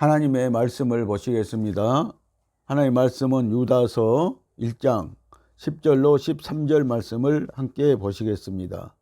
하나님의 말씀을 보시겠습니다. 하나님의 말씀은 유다서 1장 10절로 13절 말씀을 함께 보시겠습니다.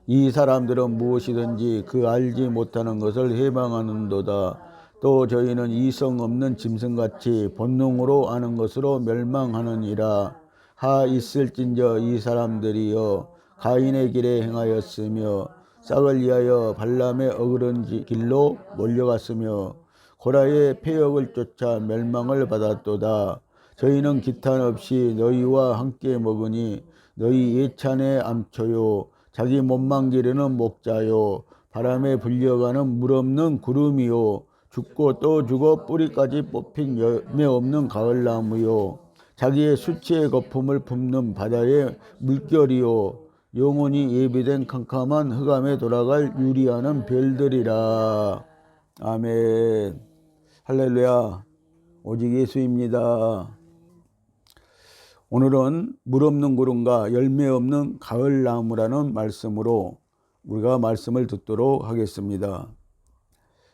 이 사람들은 무엇이든지 그 알지 못하는 것을 해방하는도다. 또 저희는 이성 없는 짐승같이 본능으로 아는 것으로 멸망하느니라. 하 있을진저 이 사람들이여 가인의 길에 행하였으며 싹을 위하여 발람의 어그런 길로 몰려갔으며 고라의 폐역을 쫓아 멸망을 받았도다. 저희는 기탄 없이 너희와 함께 먹으니 너희 예찬의 암초요 자기 몸만 기르는 목자요 바람에 불려가는 물 없는 구름이요 죽고 또 죽어 뿌리까지 뽑힌 열매 없는 가을나무요 자기의 수치의 거품을 뿜는 바다의 물결이요 영원히 예비된 캄캄한 흑암에 돌아갈 유리하는 별들이라. 아멘. 할렐루야. 오직 예수입니다. 오늘은 물 없는 구름과 열매 없는 가을나무라는 말씀으로 우리가 말씀을 듣도록 하겠습니다.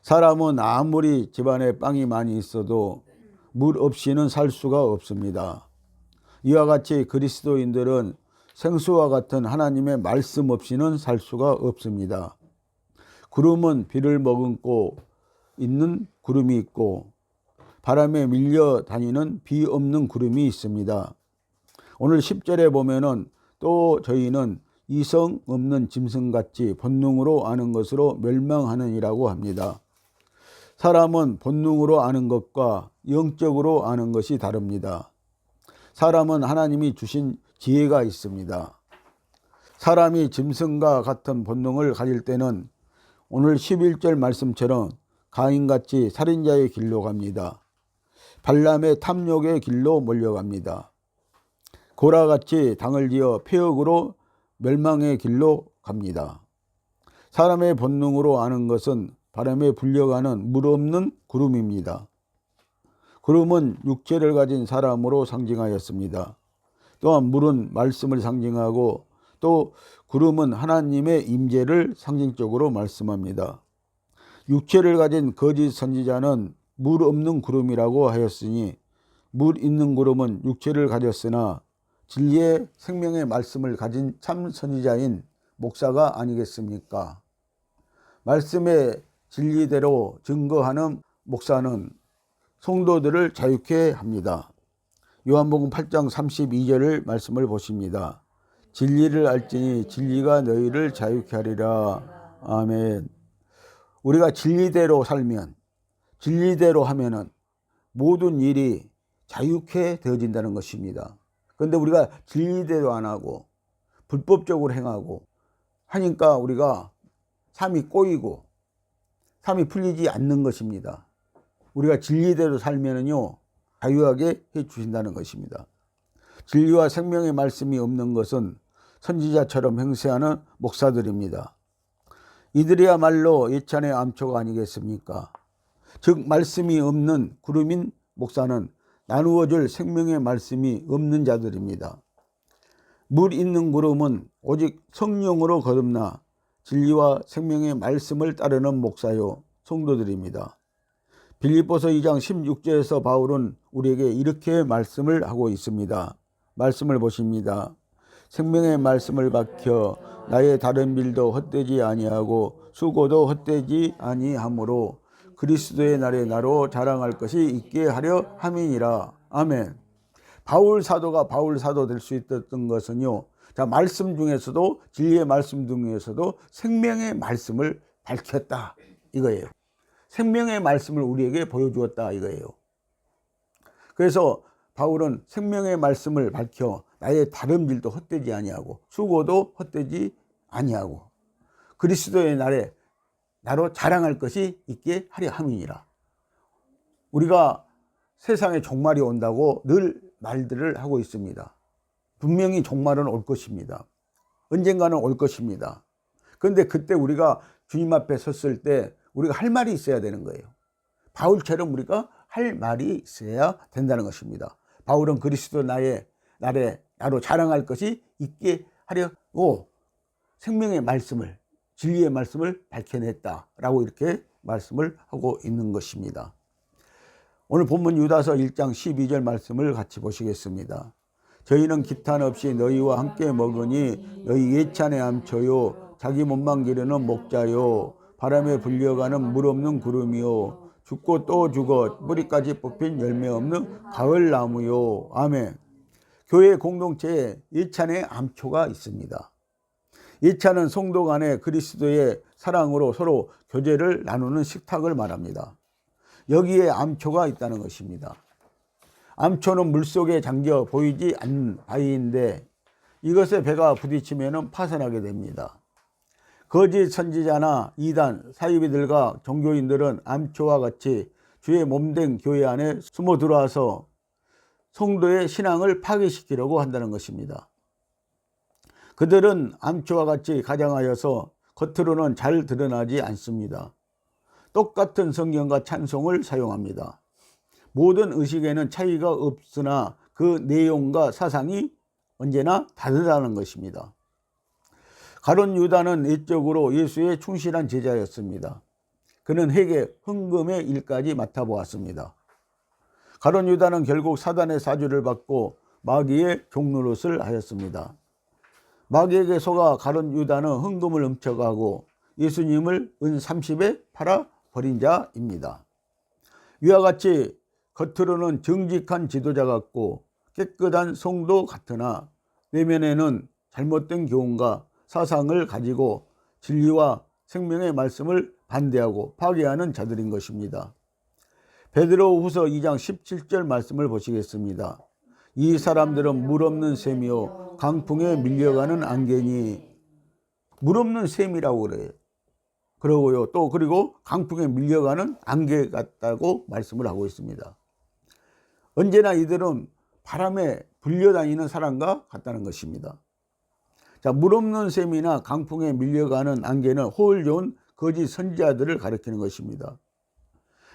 사람은 아무리 집안에 빵이 많이 있어도 물 없이는 살 수가 없습니다. 이와 같이 그리스도인들은 생수와 같은 하나님의 말씀 없이는 살 수가 없습니다. 구름은 비를 머금고 있는 구름이 있고 바람에 밀려 다니는 비 없는 구름이 있습니다. 오늘 10절에 보면은 또 저희는 이성 없는 짐승같이 본능으로 아는 것으로 멸망하느니라고 합니다. 사람은 본능으로 아는 것과 영적으로 아는 것이 다릅니다. 사람은 하나님이 주신 지혜가 있습니다. 사람이 짐승과 같은 본능을 가질 때는 오늘 11절 말씀처럼 가인같이 살인자의 길로 갑니다. 발람의 탐욕의 길로 몰려갑니다. 고라같이 당을 지어 폐역으로 멸망의 길로 갑니다. 사람의 본능으로 아는 것은 바람에 불려가는 물 없는 구름입니다. 구름은 육체를 가진 사람으로 상징하였습니다. 또한 물은 말씀을 상징하고 또 구름은 하나님의 임재를 상징적으로 말씀합니다. 육체를 가진 거짓 선지자는 물 없는 구름이라고 하였으니 물 있는 구름은 육체를 가졌으나 진리의 생명의 말씀을 가진 참 선지자인 목사가 아니겠습니까? 말씀의 진리대로 증거하는 목사는 성도들을 자유케 합니다. 요한복음 8장 32절을 말씀을 보십니다. 진리를 알지니 진리가 너희를 자유케 하리라. 아멘. 우리가 진리대로 살면, 진리대로 하면은 모든 일이 자유케 되어진다는 것입니다. 그런데 우리가 진리대로 안 하고 불법적으로 행하고 하니까 우리가 삶이 꼬이고 삶이 풀리지 않는 것입니다. 우리가 진리대로 살면은요 자유하게 해 주신다는 것입니다. 진리와 생명의 말씀이 없는 것은 선지자처럼 행세하는 목사들입니다. 이들이야말로 예찬의 암초가 아니겠습니까? 즉 말씀이 없는 구름인 목사는 나누어줄 생명의 말씀이 없는 자들입니다. 물 있는 구름은 오직 성령으로 거듭나 진리와 생명의 말씀을 따르는 목사요 성도들입니다. 빌립보서 2장 16절에서 바울은 우리에게 이렇게 말씀을 하고 있습니다. 말씀을 보십니다. 생명의 말씀을 밝혀 나의 다른 일도 헛되지 아니하고 수고도 헛되지 아니하므로 그리스도의 날에 나로 자랑할 것이 있게 하려 함이니라. 아멘. 바울 사도가 바울 사도 될 수 있었던 것은요. 자, 말씀 중에서도 진리의 말씀 중에서도 생명의 말씀을 밝혔다 이거예요. 생명의 말씀을 우리에게 보여주었다 이거예요. 그래서 바울은 생명의 말씀을 밝혀 나의 다름질도 헛되지 아니하고 수고도 헛되지 아니하고 그리스도의 날에 나로 자랑할 것이 있게 하려 함이니라. 우리가 세상에 종말이 온다고 늘 말들을 하고 있습니다. 분명히 종말은 올 것입니다. 언젠가는 올 것입니다. 그런데 그때 우리가 주님 앞에 섰을 때 우리가 할 말이 있어야 되는 거예요. 바울처럼 우리가 할 말이 있어야 된다는 것입니다. 바울은 그리스도 날에 나로 자랑할 것이 있게 하려고 생명의 말씀을 진리의 말씀을 밝혀냈다라고 이렇게 말씀을 하고 있는 것입니다. 오늘 본문 유다서 1장 12절 말씀을 같이 보시겠습니다. 저희는 기탄 없이 너희와 함께 먹으니 너희 예찬의 암초요 자기 몸만 기르는 목자요 바람에 불려가는 물 없는 구름이요 죽고 또 죽어 뿌리까지 뽑힌 열매 없는 가을 나무요. 아멘. 교회 공동체에 예찬의 암초가 있습니다. 예찬은 성도 간의 그리스도의 사랑으로 서로 교제를 나누는 식탁을 말합니다. 여기에 암초가 있다는 것입니다. 암초는 물속에 잠겨 보이지 않는 바위인데 이것에 배가 부딪히면 파손하게 됩니다. 거짓 선지자나 이단, 사이비들과 종교인들은 암초와 같이 주의 몸된 교회 안에 숨어 들어와서 성도의 신앙을 파괴시키려고 한다는 것입니다. 그들은 암초와 같이 가장하여서 겉으로는 잘 드러나지 않습니다. 똑같은 성경과 찬송을 사용합니다. 모든 의식에는 차이가 없으나 그 내용과 사상이 언제나 다르다는 것입니다. 가룟 유다는 내적으로 예수의 충실한 제자였습니다. 그는 회개, 헌금의 일까지 맡아보았습니다. 가룟 유다는 결국 사단의 사주를 받고 마귀의 종노릇을 하였습니다. 마귀에게 속아 가룟 유다는 헌금을 훔쳐가고 예수님을 은 30에 팔아버린 자입니다. 위와 같이 겉으로는 정직한 지도자 같고 깨끗한 성도 같으나 내면에는 잘못된 교훈과 사상을 가지고 진리와 생명의 말씀을 반대하고 파괴하는 자들인 것입니다. 베드로후서 2장 17절 말씀을 보시겠습니다. 이 사람들은 물 없는 샘이요 강풍에 밀려가는 안개니. 물 없는 샘이라고 그래요. 그러고요. 또 그리고 강풍에 밀려가는 안개 같다고 말씀을 하고 있습니다. 언제나 이들은 바람에 불려다니는 사람과 같다는 것입니다. 자, 물 없는 샘이나 강풍에 밀려가는 안개는 호울 좋은 거짓 선지자들을 가리키는 것입니다.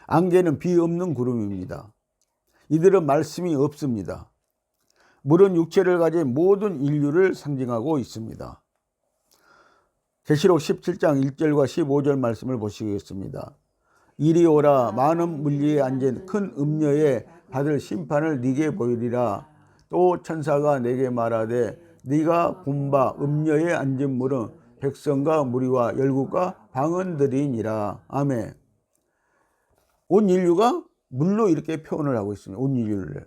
안개는 비 없는 구름입니다. 이들은 말씀이 없습니다. 물은 육체를 가진 모든 인류를 상징하고 있습니다. 계시록 17장 1절과 15절 말씀을 보시겠습니다. 이리 오라 많은 물리에 앉은 큰 음녀에 받을 심판을 네게 보이리라. 또 천사가 내게 말하되 네가 본 바 음녀에 앉은 물은 백성과 무리와 열국과 방언들이니라. 아멘. 온 인류가 물로 이렇게 표현을 하고 있습니다. 온 인류를.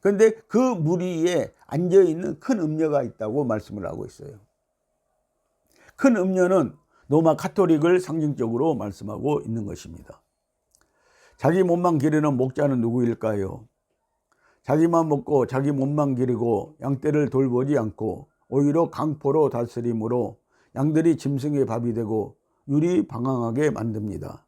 그런데 그 무리에 앉아있는 큰 음녀가 있다고 말씀을 하고 있어요. 큰 음녀는 로마 카톨릭을 상징적으로 말씀하고 있는 것입니다. 자기 몸만 기르는 목자는 누구일까요? 자기만 먹고 자기 몸만 기르고 양떼를 돌보지 않고 오히려 강포로 다스림으로 양들이 짐승의 밥이 되고 율이 방황하게 만듭니다.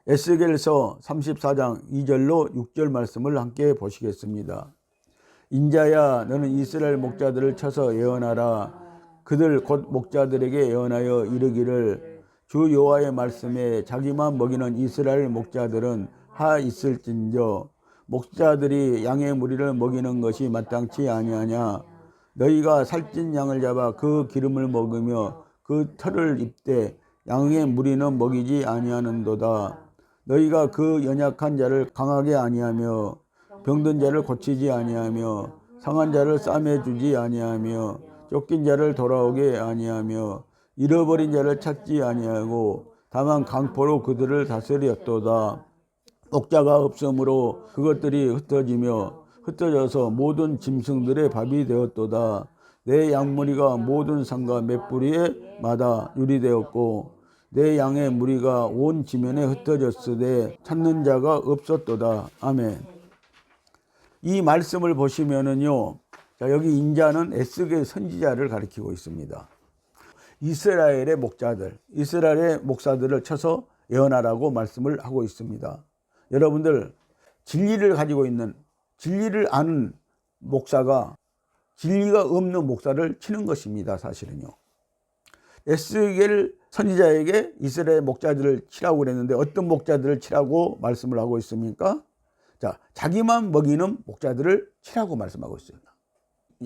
에스겔서 34장 2절로 6절 말씀을 함께 보시겠습니다. 인자야 너는 이스라엘 목자들을 쳐서 예언하라. 그들 곧 목자들에게 예언하여 이르기를 주 여호와의 말씀에 자기만 먹이는 이스라엘 목자들은 하 있을진저 목자들이 양의 무리를 먹이는 것이 마땅치 아니하냐. 너희가 살찐 양을 잡아 그 기름을 먹으며 그 털을 입되 양의 무리는 먹이지 아니하는도다. 너희가 그 연약한 자를 강하게 아니하며 병든 자를 고치지 아니하며 상한 자를 싸매주지 아니하며 쫓긴 자를 돌아오게 아니하며 잃어버린 자를 찾지 아니하고 다만 강포로 그들을 다스렸도다. 목자가 없으므로 그것들이 흩어지며 흩어져서 모든 짐승들의 밥이 되었도다. 내 양무리가 모든 산과 맷뿌리에 마다 유리되었고 내 양의 무리가 온 지면에 흩어졌으되 찾는 자가 없었도다. 아멘. 이 말씀을 보시면은요, 자, 여기 인자는 에스겔 선지자를 가리키고 있습니다. 이스라엘의 목자들, 이스라엘의 목사들을 쳐서 예언하라고 말씀을 하고 있습니다. 여러분들, 진리를 가지고 있는, 진리를 아는 목사가 진리가 없는 목사를 치는 것입니다. 사실은요. 에스겔 선지자에게 이스라엘 목자들을 치라고 그랬는데 어떤 목자들을 치라고 말씀을 하고 있습니까? 자, 자기만 먹이는 목자들을 치라고 말씀하고 있습니다.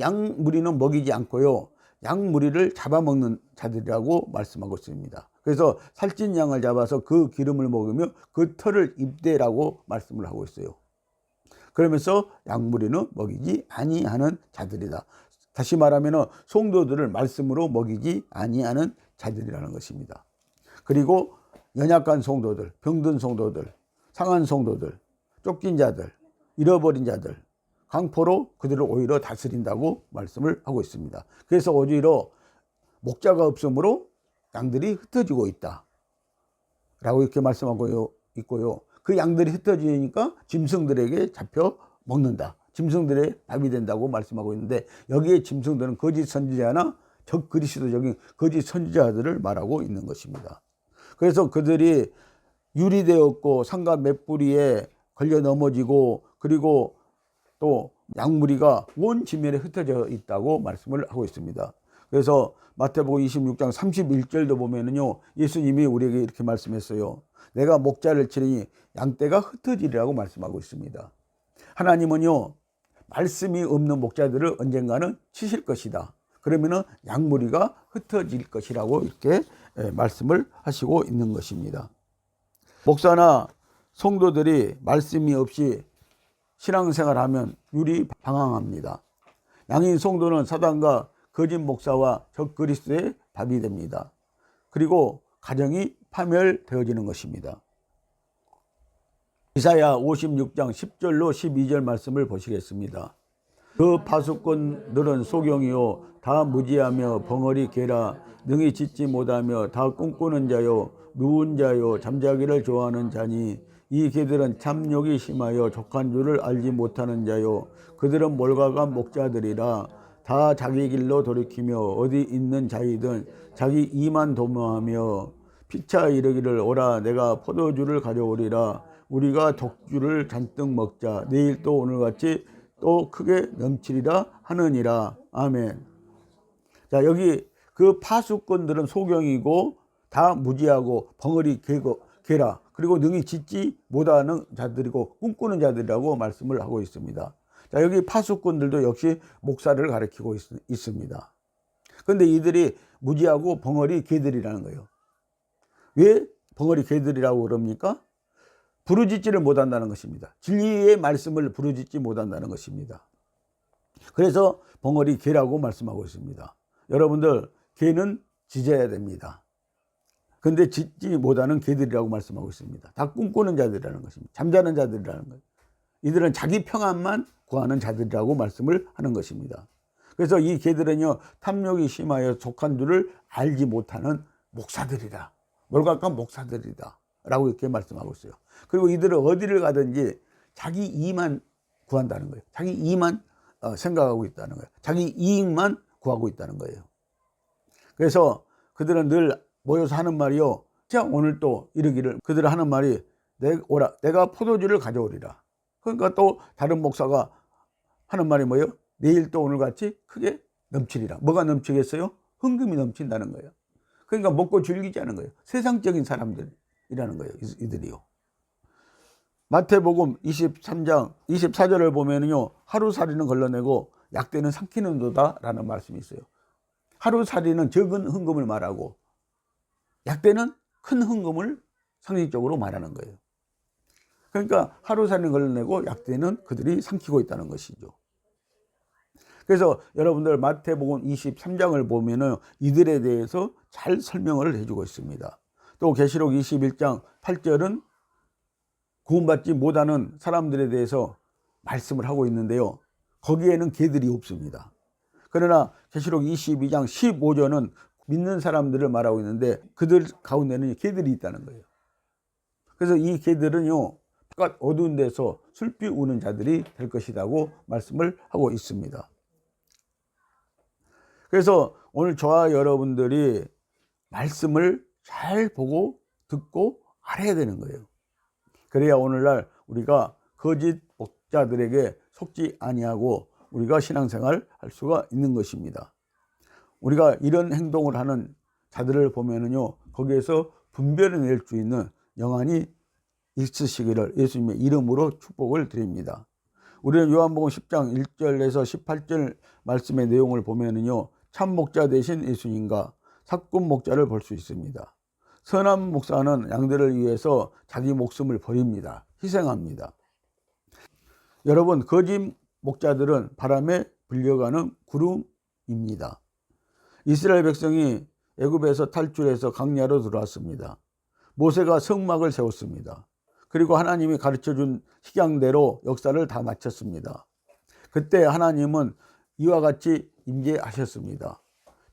양 무리는 먹이지 않고요, 양 무리를 잡아먹는 자들이라고 말씀하고 있습니다. 그래서 살찐 양을 잡아서 그 기름을 먹으며 그 털을 입되라고 말씀을 하고 있어요. 그러면서 양무리는 먹이지 아니하는 자들이다. 다시 말하면 성도들을 말씀으로 먹이지 아니하는 자들이라는 것입니다. 그리고 연약한 성도들, 병든 성도들, 상한 성도들, 쫓긴 자들, 잃어버린 자들, 강포로 그들을 오히려 다스린다고 말씀을 하고 있습니다. 그래서 오히려 목자가 없으므로 양들이 흩어지고 있다 라고 이렇게 말씀하고 있고요. 그 양들이 흩어지니까 짐승들에게 잡혀 먹는다, 짐승들의 밥이 된다고 말씀하고 있는데, 여기에 짐승들은 거짓 선지자나 적그리스도적인 거짓 선지자들을 말하고 있는 것입니다. 그래서 그들이 유리되었고 상가 맷뿌리에 걸려 넘어지고, 그리고 또 양무리가 온 지면에 흩어져 있다고 말씀을 하고 있습니다. 그래서 마태복음 26장 31절도 보면은요, 예수님이 우리에게 이렇게 말씀했어요. 내가 목자를 치리니 양떼가 흩어지리라고 말씀하고 있습니다. 하나님은요, 말씀이 없는 목자들을 언젠가는 치실 것이다. 그러면은 양무리가 흩어질 것이라고 이렇게 말씀을 하시고 있는 것입니다. 목사나 성도들이 말씀이 없이 신앙생활하면 유리방황합니다. 양인 성도는 사단과 거짓 목사와 적그리스도의 밥이 됩니다. 그리고 가정이 파멸되어지는 것입니다. 이사야 56장 10절로 12절 말씀을 보시겠습니다. 그 파수꾼들은 소경이요 다 무지하며 벙어리 개라, 능히 짓지 못하며 다 꿈꾸는 자요 누운 자요 잠자기를 좋아하는 자니, 이 개들은 탐욕이 심하여 족한 줄을 알지 못하는 자요 그들은 몰가간 목자들이라. 다 자기 길로 돌이키며 어디 있는 자이든 자기 이만 도모하며 피차 이르기를 오라 내가 포도주를 가져오리라. 우리가 독주를 잔뜩 먹자. 내일 또 오늘같이 또 크게 넘치리라 하느니라. 아멘. 자, 여기 그 파수꾼들은 소경이고 다 무지하고 벙어리 개라, 그리고 능히 짓지 못하는 자들이고 꿈꾸는 자들이라고 말씀을 하고 있습니다. 자, 여기 파수꾼들도 역시 목사를 가리키고 있습니다. 그런데 이들이 무지하고 벙어리 개들이라는 거예요. 왜 벙어리 개들이라고 그럽니까? 부르짖지를 못한다는 것입니다. 진리의 말씀을 부르짖지 못한다는 것입니다. 그래서 벙어리 개라고 말씀하고 있습니다. 여러분들, 개는 짖어야 됩니다. 그런데 짖지 못하는 개들이라고 말씀하고 있습니다. 다 꿈꾸는 자들이라는 것입니다. 잠자는 자들이라는 거예요. 이들은 자기 평안만 구하는 자들이라고 말씀을 하는 것입니다. 그래서 이 개들은요, 탐욕이 심하여 족한 줄을 알지 못하는 목사들이다, 몰각한 목사들이다 라고 이렇게 말씀하고 있어요. 그리고 이들은 어디를 가든지 자기 이만 구한다는 거예요. 자기 이만 생각하고 있다는 거예요. 자기 이익만 구하고 있다는 거예요. 그래서 그들은 늘 모여서 하는 말이요, 자 오늘 또 이르기를, 그들은 하는 말이 내가 포도주를 가져오리라. 그러니까 또 다른 목사가 하는 말이 뭐예요? 내일 또 오늘같이 크게 넘치리라. 뭐가 넘치겠어요? 흥금이 넘친다는 거예요. 그러니까 먹고 즐기지 않은 거예요. 세상적인 사람들이라는 거예요, 이들이요. 마태복음 23장 24절을 보면요, 하루살이는 걸러내고 약대는 삼키는도다 라는 말씀이 있어요. 하루살이는 적은 흥금을 말하고 약대는 큰 흥금을 상징적으로 말하는 거예요. 그러니까 하루살이는 걸러내고 약대는 그들이 삼키고 있다는 것이죠. 그래서 여러분들 마태복음 23장을 보면은 이들에 대해서 잘 설명을 해주고 있습니다. 또 계시록 21장 8절은 구원받지 못하는 사람들에 대해서 말씀을 하고 있는데요, 거기에는 개들이 없습니다. 그러나 계시록 22장 15절은 믿는 사람들을 말하고 있는데 그들 가운데는 개들이 있다는 거예요. 그래서 이 개들은요, 바깥 어두운 데서 슬피 우는 자들이 될 것이라고 말씀을 하고 있습니다. 그래서 오늘 저와 여러분들이 말씀을 잘 보고 듣고 알아야 되는 거예요. 그래야 오늘날 우리가 거짓 목자들에게 속지 아니하고 우리가 신앙생활 할 수가 있는 것입니다. 우리가 이런 행동을 하는 자들을 보면은요, 거기에서 분별해낼 수 있는 영안이 있으시기를 예수님의 이름으로 축복을 드립니다. 우리는 요한복음 10장 1절에서 18절 말씀의 내용을 보면은요, 참 목자 대신 예수님과 삭군 목자를 볼 수 있습니다. 선한 목사는 양들을 위해서 자기 목숨을 버립니다. 희생합니다. 여러분, 거짓 목자들은 바람에 불려가는 구름입니다. 이스라엘 백성이 애굽에서 탈출해서 광야로 들어왔습니다. 모세가 성막을 세웠습니다. 그리고 하나님이 가르쳐준 식양대로 역사를 다 마쳤습니다. 그때 하나님은 이와 같이 임재하셨습니다.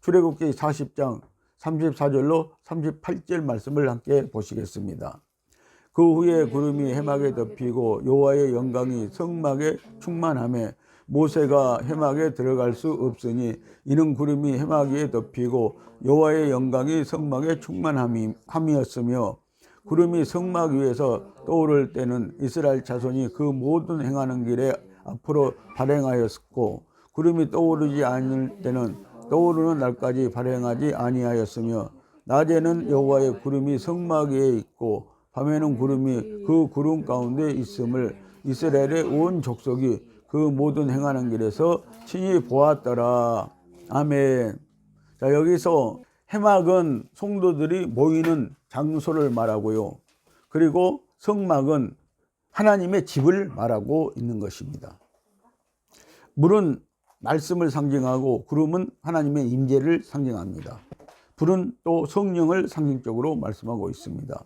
출애굽기 40장 34절로 38절 말씀을 함께 보시겠습니다. 그 후에 구름이 해막에 덮이고 여호와의 영광이 성막에 충만하며 모세가 해막에 들어갈 수 없으니 이는 구름이 해막 위에 덮이고 여호와의 영광이 성막에 충만함이었으며 구름이 성막 위에서 떠오를 때는 이스라엘 자손이 그 모든 행하는 길에 앞으로 발행하였고 구름이 떠오르지 않을 때는 떠오르는 날까지 발행하지 아니하였으며 낮에는 여호와의 구름이 성막 위에 있고 밤에는 구름이 그 구름 가운데 있음을 이스라엘의 온 족속이 그 모든 행하는 길에서 친히 보았더라. 아멘. 자, 여기서 해막은 성도들이 모이는 장소를 말하고요. 그리고 성막은 하나님의 집을 말하고 있는 것입니다. 물은 말씀을 상징하고 구름은 하나님의 임재를 상징합니다. 불은 또 성령을 상징적으로 말씀하고 있습니다.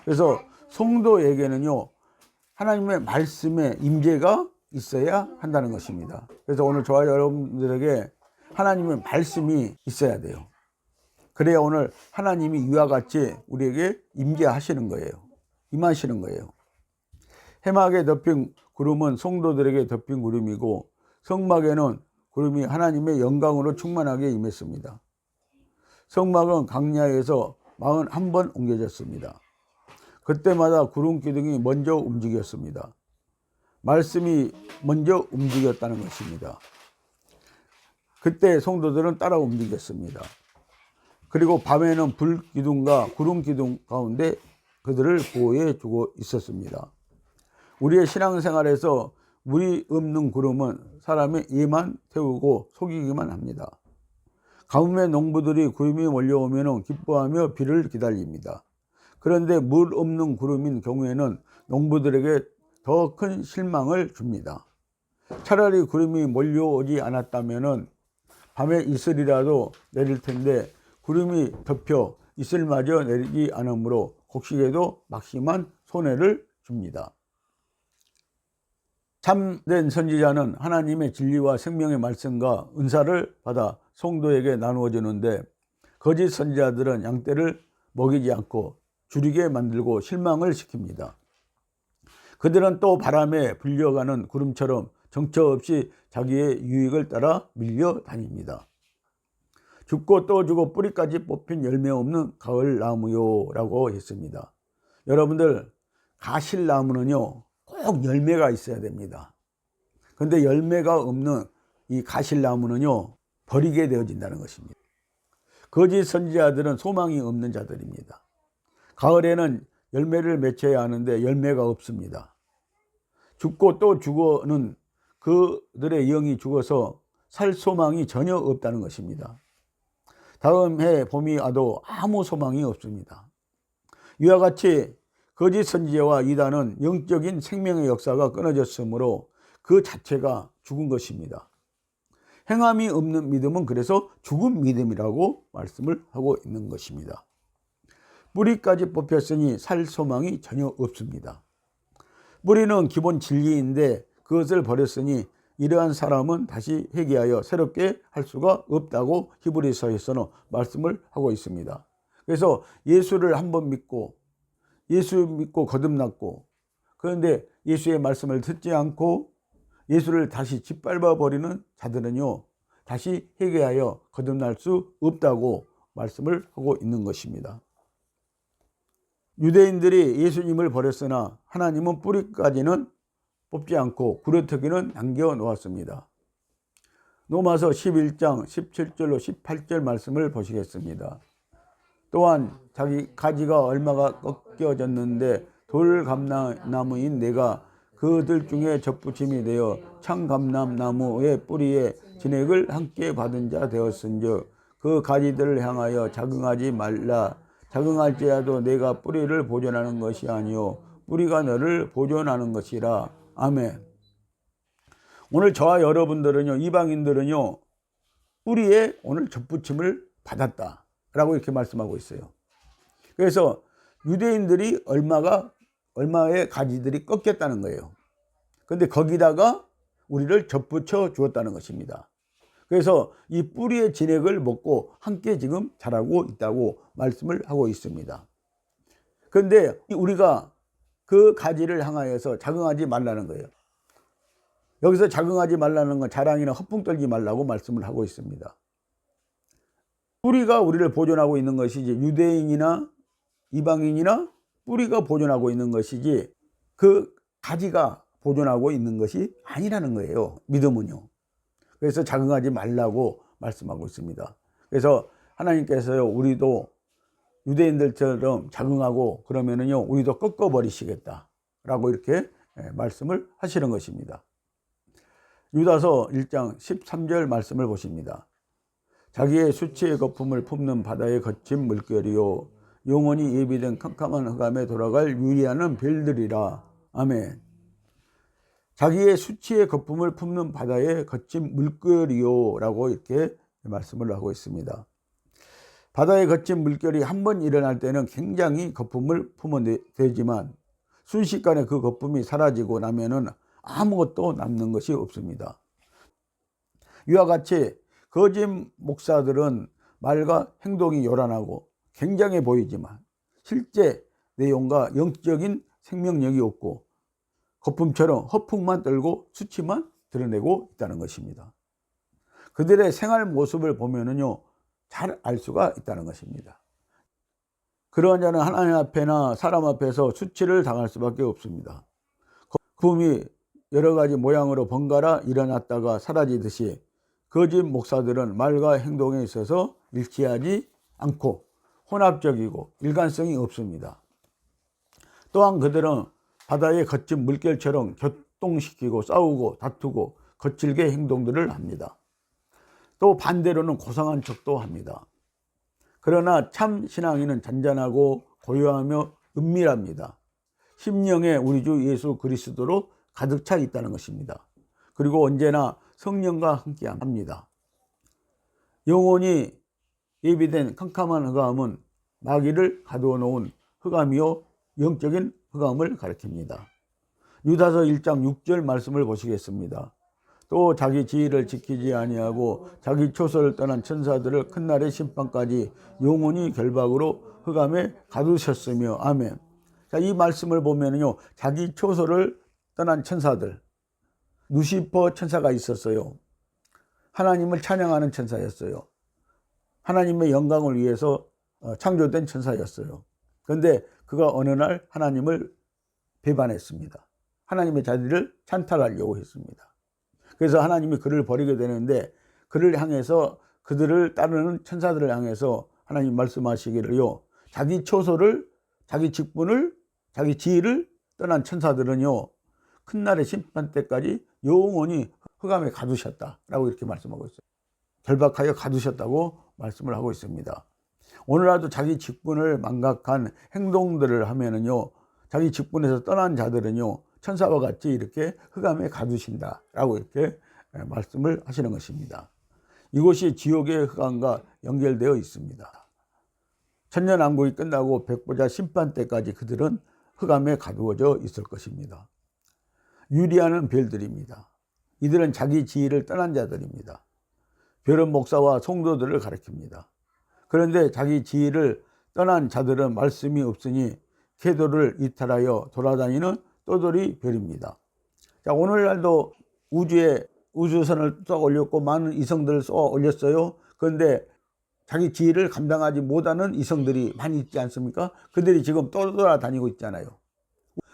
그래서 성도에게는요, 하나님의 말씀의 임재가 있어야 한다는 것입니다. 그래서 오늘 저와 여러분들에게 하나님의 말씀이 있어야 돼요. 그래야 오늘 하나님이 이와 같이 우리에게 임재하시는 거예요. 임하시는 거예요. 해막에 덮인 구름은 성도들에게 덮인 구름이고 성막에는 구름이 하나님의 영광으로 충만하게 임했습니다. 성막은 광야에서 41번 옮겨졌습니다. 그때마다 구름 기둥이 먼저 움직였습니다. 말씀이 먼저 움직였다는 것입니다. 그때 성도들은 따라 움직였습니다. 그리고 밤에는 불 기둥과 구름 기둥 가운데 그들을 보호해 주고 있었습니다. 우리의 신앙생활에서 물이 없는 구름은 사람의 이만 태우고 속이기만 합니다. 가뭄의 농부들이 구름이 몰려오면 기뻐하며 비를 기다립니다. 그런데 물 없는 구름인 경우에는 농부들에게 더 큰 실망을 줍니다. 차라리 구름이 몰려오지 않았다면 밤에 이슬이라도 내릴 텐데 구름이 덮여 이슬마저 내리지 않으므로 곡식에도 막심한 손해를 줍니다. 참된 선지자는 하나님의 진리와 생명의 말씀과 은사를 받아 성도에게 나누어 주는데 거짓 선지자들은 양떼를 먹이지 않고 줄이게 만들고 실망을 시킵니다. 그들은 또 바람에 불려가는 구름처럼 정처 없이 자기의 유익을 따라 밀려 다닙니다. 죽고 또 죽고 뿌리까지 뽑힌 열매 없는 가을 나무요 라고 했습니다. 여러분들, 가실나무는요 꼭 열매가 있어야 됩니다. 그런데 열매가 없는 이 가실나무는요 버리게 되어진다는 것입니다. 거짓 선지자들은 소망이 없는 자들입니다. 가을에는 열매를 맺혀야 하는데 열매가 없습니다. 죽고 또 죽어는 그들의 영이 죽어서 살 소망이 전혀 없다는 것입니다. 다음 해 봄이 와도 아무 소망이 없습니다. 이와 같이 거짓 선지자와 이단은 영적인 생명의 역사가 끊어졌으므로 그 자체가 죽은 것입니다. 행함이 없는 믿음은 그래서 죽은 믿음이라고 말씀을 하고 있는 것입니다. 뿌리까지 뽑혔으니 살 소망이 전혀 없습니다. 뿌리는 기본 진리인데 그것을 버렸으니 이러한 사람은 다시 회개하여 새롭게 할 수가 없다고 히브리서에서는 말씀을 하고 있습니다. 그래서 예수를 한번 믿고 예수 믿고 거듭났고 그런데 예수의 말씀을 듣지 않고 예수를 다시 짓밟아 버리는 자들은요 다시 회개하여 거듭날 수 없다고 말씀을 하고 있는 것입니다. 유대인들이 예수님을 버렸으나 하나님은 뿌리까지는 뽑지 않고 구려터기는 남겨 놓았습니다. 로마서 11장 17절로 18절 말씀을 보시겠습니다. 또한 자기 가지가 얼마가 꺾여졌는데 돌감람나무인 내가 그들 중에 접붙임이 되어 창감람나무의 뿌리에 진액을 함께 받은 자 되었은즉 그 가지들을 향하여 자긍하지 말라. 적응할지라도 내가 뿌리를 보존하는 것이 아니요 뿌리가 너를 보존하는 것이라. 아멘. 오늘 저와 여러분들은요, 이방인들은요, 뿌리에 오늘 접붙임을 받았다 라고 이렇게 말씀하고 있어요. 그래서 유대인들이 얼마의 가지들이 꺾였다는 거예요. 근데 거기다가 우리를 접붙여 주었다는 것입니다. 그래서 이 뿌리의 진액을 먹고 함께 지금 자라고 있다고 말씀을 하고 있습니다. 그런데 우리가 그 가지를 향하여서 적응하지 말라는 거예요. 여기서 적응하지 말라는 건 자랑이나 허풍 떨지 말라고 말씀을 하고 있습니다. 뿌리가 우리를 보존하고 있는 것이지, 유대인이나 이방인이나 뿌리가 보존하고 있는 것이지 그 가지가 보존하고 있는 것이 아니라는 거예요. 믿음은요. 그래서 적응하지 말라고 말씀하고 있습니다. 그래서 하나님께서요, 우리도 유대인들처럼 적응하고 그러면은요, 우리도 꺾어버리시겠다 라고 이렇게 말씀을 하시는 것입니다. 유다서 1장 13절 말씀을 보십니다. 자기의 수치의 거품을 품는 바다의 거친 물결이요 영원히 예비된 캄캄한 흑암에 돌아갈 유리하는 별들이라. 아멘. 자기의 수치의 거품을 품는 바다의 거친 물결이요 라고 이렇게 말씀을 하고 있습니다. 바다의 거친 물결이 한번 일어날 때는 굉장히 거품을 품어내지만 순식간에 그 거품이 사라지고 나면은 아무것도 남는 것이 없습니다. 이와 같이 거짓 목사들은 말과 행동이 요란하고 굉장해 보이지만 실제 내용과 영적인 생명력이 없고 거품처럼 허풍만 떨고 수치만 드러내고 있다는 것입니다. 그들의 생활 모습을 보면은요, 잘 알 수가 있다는 것입니다. 그러한 자는 하나님 앞에나 사람 앞에서 수치를 당할 수밖에 없습니다. 거품이 여러 가지 모양으로 번갈아 일어났다가 사라지듯이 거짓 목사들은 말과 행동에 있어서 일치하지 않고 혼합적이고 일관성이 없습니다. 또한 그들은 바다의 거친 물결처럼 격동시키고 싸우고 다투고 거칠게 행동들을 합니다. 또 반대로는 고상한 척도 합니다. 그러나 참 신앙인은 잔잔하고 고요하며 은밀합니다. 심령에 우리 주 예수 그리스도로 가득 차 있다는 것입니다. 그리고 언제나 성령과 함께 합니다. 영원히 예비된 캄캄한 흑암은 마귀를 가두어 놓은 흑암이요 영적인 흑암을 가리킵니다. 유다서 1장 6절 말씀을 보시겠습니다. 또 자기 지위를 지키지 아니하고 자기 초소를 떠난 천사들을 큰 날의 심판까지 영원히 결박으로 흑암에 가두셨으며. 아멘. 자, 이 말씀을 보면요, 자기 초소를 떠난 천사들, 루시퍼 천사가 있었어요. 하나님을 찬양하는 천사였어요. 하나님의 영광을 위해서 창조된 천사였어요. 그런데 그가 어느 날 하나님을 배반했습니다. 하나님의 자리를 찬탈하려고 했습니다. 그래서 하나님이 그를 버리게 되는데, 그를 향해서, 그들을 따르는 천사들을 향해서 하나님 말씀하시기를요, 자기 초소를, 자기 직분을, 자기 지위를 떠난 천사들은요, 큰 날의 심판 때까지 영원히 흑암에 가두셨다라고 이렇게 말씀하고 있어요. 결박하여 가두셨다고 말씀을 하고 있습니다. 오늘날도 자기 직분을 망각한 행동들을 하면은요, 자기 직분에서 떠난 자들은요, 천사와 같이 이렇게 흑암에 가두신다라고 이렇게 말씀을 하시는 것입니다. 이곳이 지옥의 흑암과 연결되어 있습니다. 천년왕국이 끝나고 백보자 심판 때까지 그들은 흑암에 가두어져 있을 것입니다. 유리하는 별들입니다. 이들은 자기 지위를 떠난 자들입니다. 별은 목사와 성도들을 가리킵니다. 그런데 자기 지위를 떠난 자들은 말씀이 없으니 궤도를 이탈하여 돌아다니는 떠돌이 별입니다. 자, 오늘날도 우주에 우주선을 쏘아 올렸고 많은 이성들을 쏘아 올렸어요. 그런데 자기 지위를 감당하지 못하는 이성들이 많이 있지 않습니까? 그들이 지금 떠돌아다니고 있잖아요.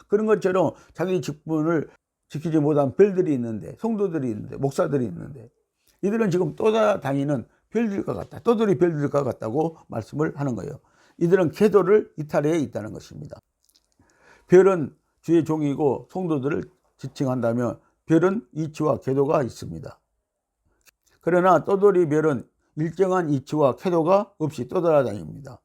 그런 것처럼 자기 직분을 지키지 못한 별들이 있는데, 성도들이 있는데, 목사들이 있는데, 이들은 지금 떠돌아다니는 별들과 같다, 떠돌이 별들과 같다고 말씀을 하는 거예요. 이들은 궤도를 이탈해 있다는 것입니다. 별은 주의 종이고 성도들을 지칭한다면 별은 이치와 궤도가 있습니다. 그러나 떠돌이 별은 일정한 이치와 궤도가 없이 떠돌아다닙니다.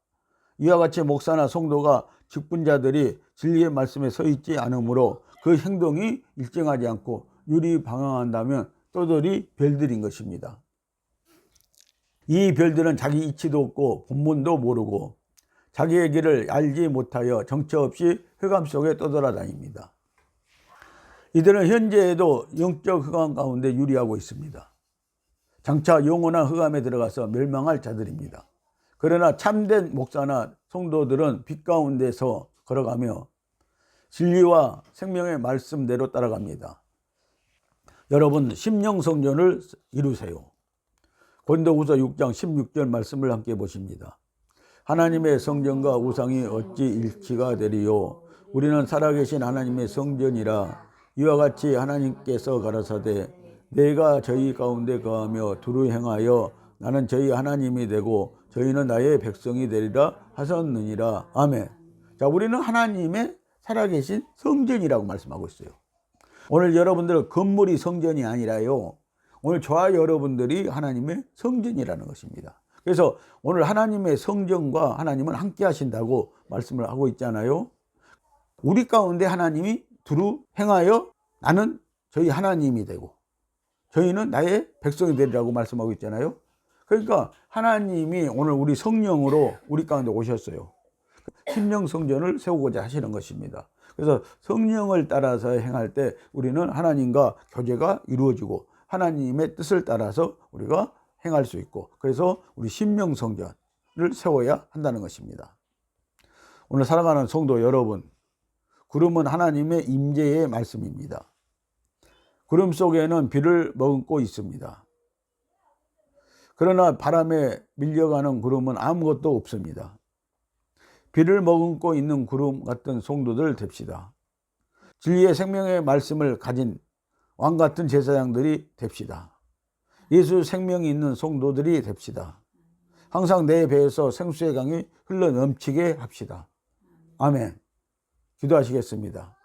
이와 같이 목사나 성도가 직분자들이 진리의 말씀에 서 있지 않으므로 그 행동이 일정하지 않고 유리방황한다면 떠돌이 별들인 것입니다. 이 별들은 자기 이치도 없고 본문도 모르고 자기의 길을 알지 못하여 정처 없이 흑암 속에 떠돌아다닙니다. 이들은 현재에도 영적 흑암 가운데 유리하고 있습니다. 장차 영원한 흑암에 들어가서 멸망할 자들입니다. 그러나 참된 목사나 성도들은 빛 가운데서 걸어가며 진리와 생명의 말씀대로 따라갑니다. 여러분, 심령성전을 이루세요. 고린도후서 6장 16절 말씀을 함께 보십니다. 하나님의 성전과 우상이 어찌 일치가 되리요? 우리는 살아계신 하나님의 성전이라. 이와 같이 하나님께서 가라사대 내가 저희 가운데 거하며 두루 행하여 나는 저희 하나님이 되고 저희는 나의 백성이 되리라 하셨느니라. 아멘. 자, 우리는 하나님의 살아계신 성전이라고 말씀하고 있어요. 오늘 여러분들 건물이 성전이 아니라요, 오늘 저와 여러분들이 하나님의 성전이라는 것입니다. 그래서 오늘 하나님의 성전과 하나님은 함께 하신다고 말씀을 하고 있잖아요. 우리 가운데 하나님이 두루 행하여 나는 저희 하나님이 되고 저희는 나의 백성이 되리라고 말씀하고 있잖아요. 그러니까 하나님이 오늘 우리 성령으로 우리 가운데 오셨어요. 심령 성전을 세우고자 하시는 것입니다. 그래서 성령을 따라서 행할 때 우리는 하나님과 교제가 이루어지고 하나님의 뜻을 따라서 우리가 행할 수 있고, 그래서 우리 심령 성전을 세워야 한다는 것입니다. 오늘 사랑하는 성도 여러분, 구름은 하나님의 임재의 말씀입니다. 구름 속에는 비를 머금고 있습니다. 그러나 바람에 밀려가는 구름은 아무것도 없습니다. 비를 머금고 있는 구름 같은 성도들 됩시다. 진리의 생명의 말씀을 가진 왕 같은 제사장들이 됩시다. 예수 생명이 있는 성도들이 됩시다. 항상 내 배에서 생수의 강이 흘러 넘치게 합시다. 아멘. 기도하시겠습니다.